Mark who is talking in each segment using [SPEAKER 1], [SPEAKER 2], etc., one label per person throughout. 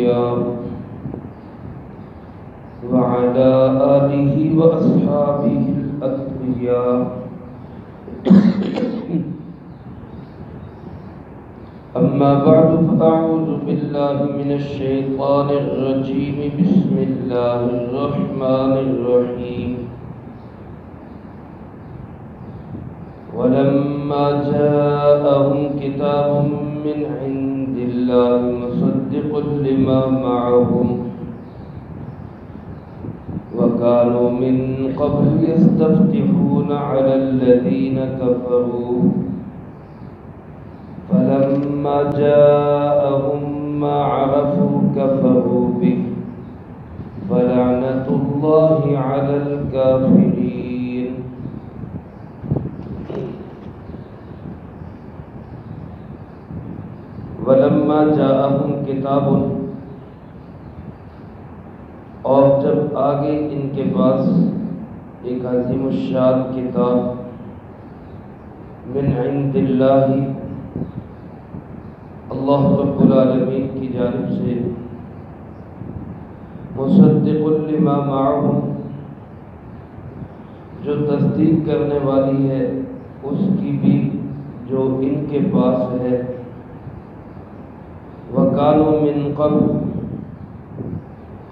[SPEAKER 1] الأخيار وعلى آله وأصحابه الأتقياء أما بعد فأعوذ بالله من الشيطان الرجيم بسم الله الرحمن الرحيم ولما جاءهم كتاب من عند الله مصدق لما معهم وكانوا من قبل يستفتحون على الذين كفروا فلما جاءهم ما عرفوا كفروا به فلعنة الله على الكافرين ولما جاءهم کتاب، اور جب آگے ان کے پاس ایک عظیم الشان کتاب من عند اللہ، اللہ رب العالمین کی جانب سے، مصدق لما معهم، جو تصدیق کرنے والی ہے اس کی بھی جو ان کے پاس ہے، وَكَانُوا مِن قَبْلُ،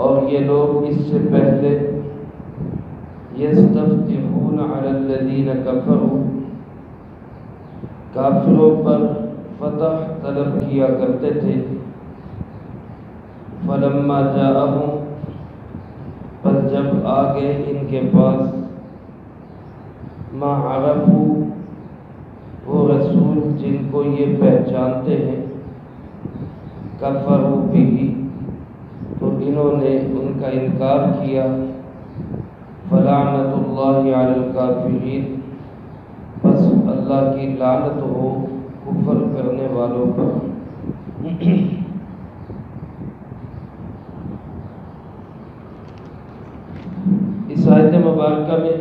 [SPEAKER 1] اور یہ لوگ اس سے پہلے يَسْتَفْتِحُونَ عَلَى الَّذِينَ كَفَرُوا، کافروں پر فتح طلب کیا کرتے تھے، فَلَمَّا جَاءَهُمْ، پر جب آگے ان کے پاس، مَا عَرَفُوا، وہ رسول جن کو یہ پہچانتے ہیں، کفروا بہ، تو انہوں نے ان کا انکار کیا، فلعنت اللہ علی الکافرین، بس اللہ کی لعنت ہو کفر کرنے والوں پر۔ اس آیت مبارکہ میں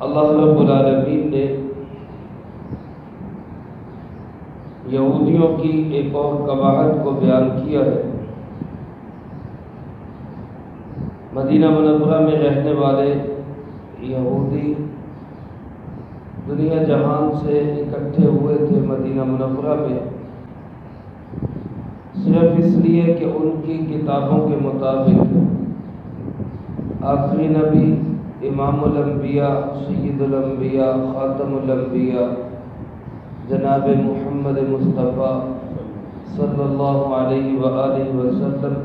[SPEAKER 1] اللہ رب العالمین نے یہودیوں کی ایک اور قباحت کو بیان کیا ہے۔ مدینہ منورہ میں رہنے والے یہودی دنیا جہان سے اکٹھے ہوئے تھے مدینہ منورہ میں، صرف اس لیے کہ ان کی کتابوں کے مطابق آخری نبی، امام الانبیاء، سید الانبیاء، خاتم الانبیاء جناب محمد مصطفیٰ صلی اللہ علیہ وآلہ وسلم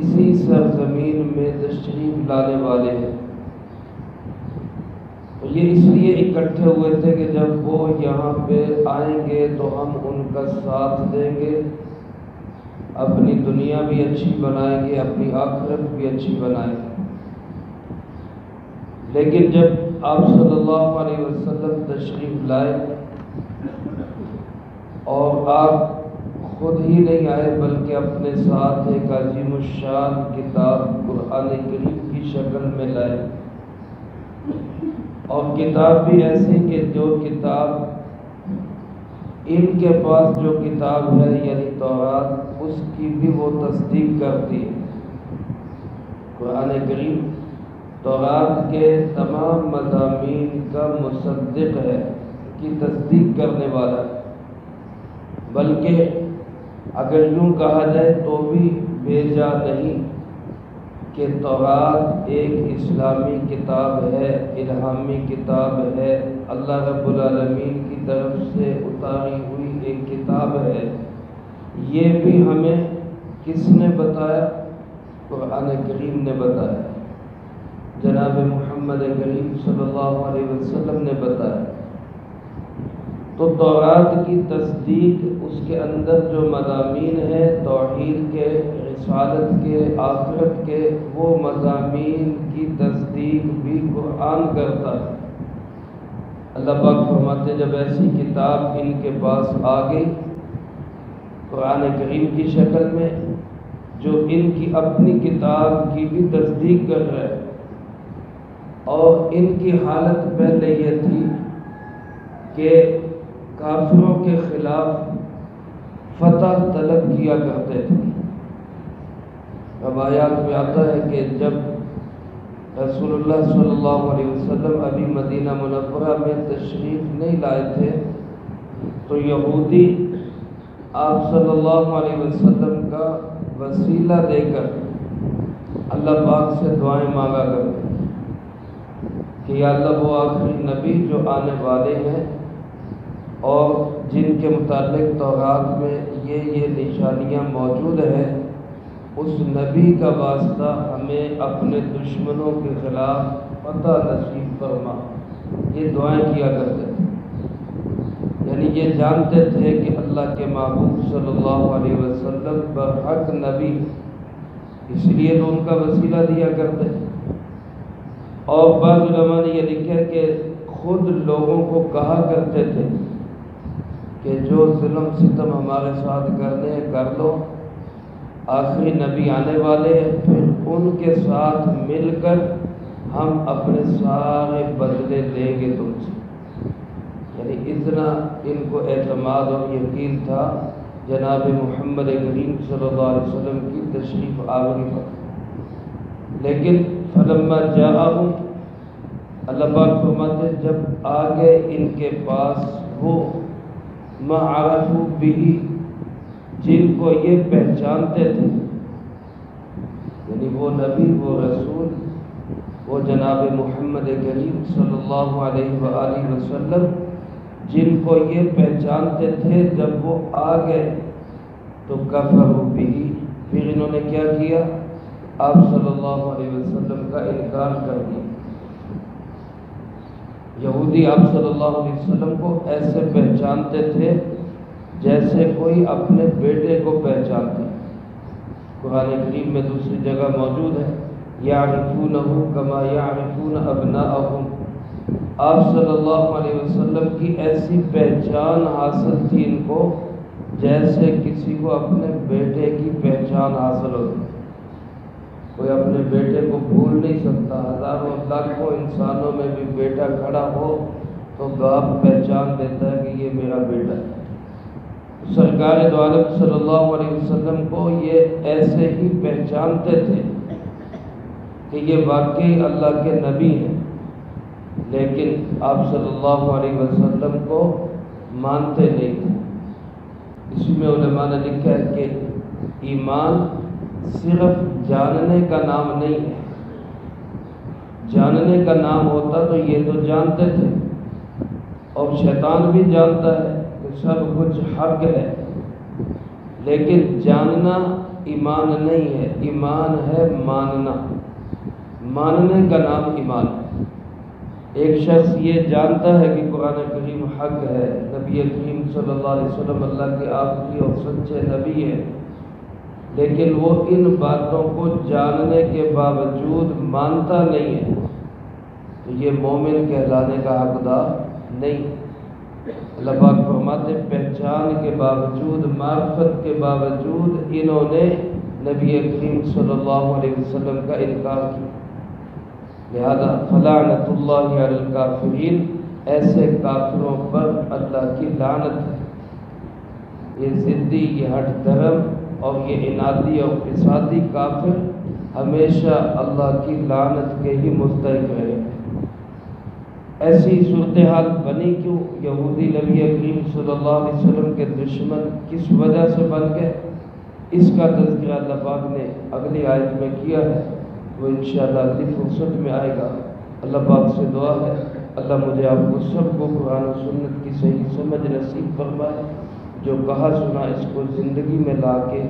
[SPEAKER 1] اسی سرزمین میں تشریف لانے والے ہیں۔ تو یہ اس لیے اکٹھے ہوئے تھے کہ جب وہ یہاں پہ آئیں گے تو ہم ان کا ساتھ دیں گے، اپنی دنیا بھی اچھی بنائیں گے، اپنی آخرت بھی اچھی بنائیں گے۔ لیکن جب آپ صلی اللہ علیہ وسلم تشریف لائے اور آپ خود ہی نہیں آئے بلکہ اپنے ساتھ ایک عظیم الشان کتاب قرآن کریم کی شکل میں لائے، اور کتاب بھی ایسی کہ جو کتاب ان کے پاس جو کتاب ہے یعنی تورات، اس کی بھی وہ تصدیق کرتی ہے۔ قرآن کریم تورات کے تمام مضامین کا مصدق ہے، کی تصدیق کرنے والا ہے، بلکہ اگر یوں کہا جائے تو بھی بھیجا نہیں کہ تورات ایک اسلامی کتاب ہے، الہامی کتاب ہے، اللہ رب العالمین کی طرف سے اتاری ہوئی ایک کتاب ہے۔ یہ بھی ہمیں کس نے بتایا؟ قرآن کریم نے بتایا، جناب محمد کریم صلی اللہ علیہ وسلم نے بتایا۔ تو تورات کی تصدیق، اس کے اندر جو مضامین ہیں توحید کے، رسالت کے، آخرت کے، وہ مضامین کی تصدیق بھی قرآن کرتا ہے۔ اللہ پاک فرماتے ہیں جب ایسی کتاب ان کے پاس آ گئی قرآن کریم کی شکل میں، جو ان کی اپنی کتاب کی بھی تصدیق کر رہا ہے، اور ان کی حالت پہلے یہ تھی کہ کافروں کے خلاف فتح طلب کیا کرتے تھے، روایات میں آتا ہے کہ جب رسول اللہ صلی اللہ علیہ وسلم ابھی مدینہ منورہ میں تشریف نہیں لائے تھے تو یہودی آپ صلی اللہ علیہ وسلم کا وسیلہ دے کر اللہ پاک سے دعائیں مانگا کرتے کہ یا اللہ وہ آخری نبی جو آنے والے ہیں اور جن کے متعلق تورات میں یہ نشانیاں موجود ہیں، اس نبی کا واسطہ ہمیں اپنے دشمنوں کے خلاف فتح نصیب فرما، یہ دعائیں کیا کرتے تھے۔ یعنی یہ جانتے تھے کہ اللہ کے محبوب صلی اللہ علیہ وسلم برحق نبی، اس لیے تو ان کا وسیلہ دیا کرتے تھے۔ اور بعض علماء نے یہ لکھا کہ خود لوگوں کو کہا کرتے تھے کہ جو ظلم ستم ہمارے ساتھ کرنے ہیں کر لو، آخری نبی آنے والے ہیں، پھر ان کے ساتھ مل کر ہم اپنے سارے بدلے لیں گے تم سے۔ یعنی اتنا ان کو اعتماد اور یقین تھا جناب محمد کریم صلی اللہ علیہ وسلم کی تشریف آوری پر۔ لیکن فلما جاءہم، اللہ پاک فرماتے ہیں جب آگے ان کے پاس وہ ما عرفوا به، جن کو یہ پہچانتے تھے، یعنی وہ نبی، وہ رسول، وہ جناب محمد کریم صلی اللہ علیہ وآلہ وسلم جن کو یہ پہچانتے تھے، جب وہ آ گئے تو کفروا به، پھر انہوں نے کیا کیا؟ آپ صلی اللہ علیہ وسلم کا انکار کر دیا۔ یہودی آپ صلی اللہ علیہ وسلم کو ایسے پہچانتے تھے جیسے کوئی اپنے بیٹے کو پہچانتے۔ قرآن کریم میں دوسری جگہ موجود ہے، یعرفونہ کما یعرفون ابناءہم، آپ صلی اللہ علیہ وسلم کی ایسی پہچان حاصل تھی ان کو جیسے کسی کو اپنے بیٹے کی پہچان حاصل ہوتی۔ کوئی اپنے بیٹے کو بھول نہیں سکتا، ہزاروں لاکھوں انسانوں میں بھی بیٹا کھڑا ہو تو باپ پہچان دیتا ہے کہ یہ میرا بیٹا ہے۔ سرکار دو عالم صلی اللہ علیہ وسلم کو یہ ایسے ہی پہچانتے تھے کہ یہ واقعی اللہ کے نبی ہیں، لیکن آپ صلی اللہ علیہ وسلم کو مانتے نہیں تھے۔ اسی میں علماء نے لکھا ہے کہ ایمان صرف جاننے کا نام نہیں ہے، جاننے کا نام ہوتا تو یہ تو جانتے تھے، اور شیطان بھی جانتا ہے کہ سب کچھ حق ہے، لیکن جاننا ایمان نہیں ہے، ایمان ہے ماننا، ماننے کا نام ایمان ہے۔ ایک شخص یہ جانتا ہے کہ قرآن کریم حق ہے، نبی کریم صلی اللہ علیہ وسلم اللہ کے آخری اور سچے نبی ہیں، لیکن وہ ان باتوں کو جاننے کے باوجود مانتا نہیں ہے تو یہ مومن کہلانے کا حقدار نہیں۔ اللہ پاک فرماتے پہچان کے باوجود، معرفت کے باوجود انہوں نے نبی کریم صلی اللہ علیہ وسلم کا انکار کیا، لہذا فلعنۃ اللہ علی الکافرین، ایسے کافروں پر اللہ کی لعنت ہے۔ یہ ضدی، یہ ہٹ دھرم اور یہ عنادی اور فسادی کافر ہمیشہ اللہ کی لعنت کے ہی مستحق رہے۔ ایسی صورتحال بنی کیوں؟ یہودی نبی کریم صلی اللہ علیہ وسلم کے دشمن کس وجہ سے بن گئے؟ اس کا تذکرہ اللہ پاک نے اگلی آیت میں کیا ہے، وہ انشاءاللہ اگلی فرصت میں آئے گا۔ اللہ پاک سے دعا ہے اللہ مجھے آپ کو سب کو قرآن و سنت کی صحیح سمجھ نصیب فرمائے، جو کہا سنا اس کو زندگی میں لا کے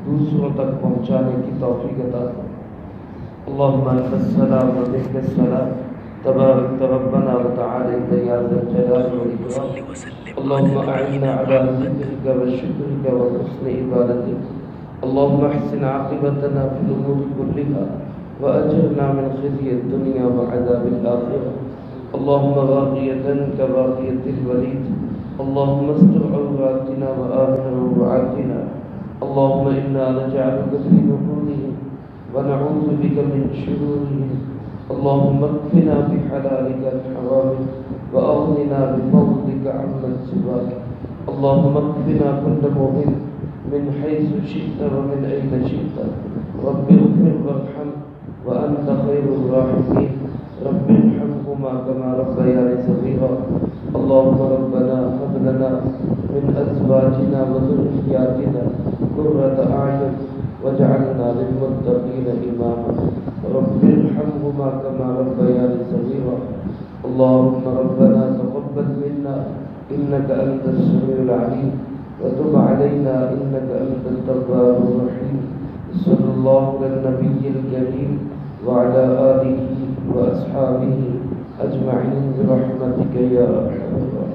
[SPEAKER 1] دوسروں تک پہنچانے کی توفیق عطا فرمائے۔ اللہم انت السلام و منک السلام، تبارک ربنا و تعالی یا ذا الجلال والاکرام۔ اللہم اعنا علی ذکرک و شکرک و حسن عبادتک، اللہم احسن عاقبتنا فی الامور کلها وأجرنا من خزي الدنيا وعذاب الآخرة، اللهم غاقية كغاقية الوليد، اللهم استر عوراتنا وآمن روعاتنا، اللهم إنا نجعلك في نحورهم ونعوذ بك من شرورهم، اللهم اكفنا بحلالك عن حرامك وأغننا بفضلك عمن سواك، اللهم اكفنا كل مؤمن من حيث شئت ومن أين شئت، رب اغفر وارحم وأنت خير الراحمين رب ارحمهما كما ربياني صغيرا اللهم ربنا هب لنا من أزواجنا وذرياتنا قرة أعين واجعلنا للمتقين إماما رب ارحمهما كما ربياني صغيرا اللهم ربنا تقبل منا إنك أنت السميع العليم وتب علينا إنك أنت التواب الرحيم صلى الله على النبي الكريم وعلى آله وأصحابه أجمعين برحمتك يا أرحم الراحمين.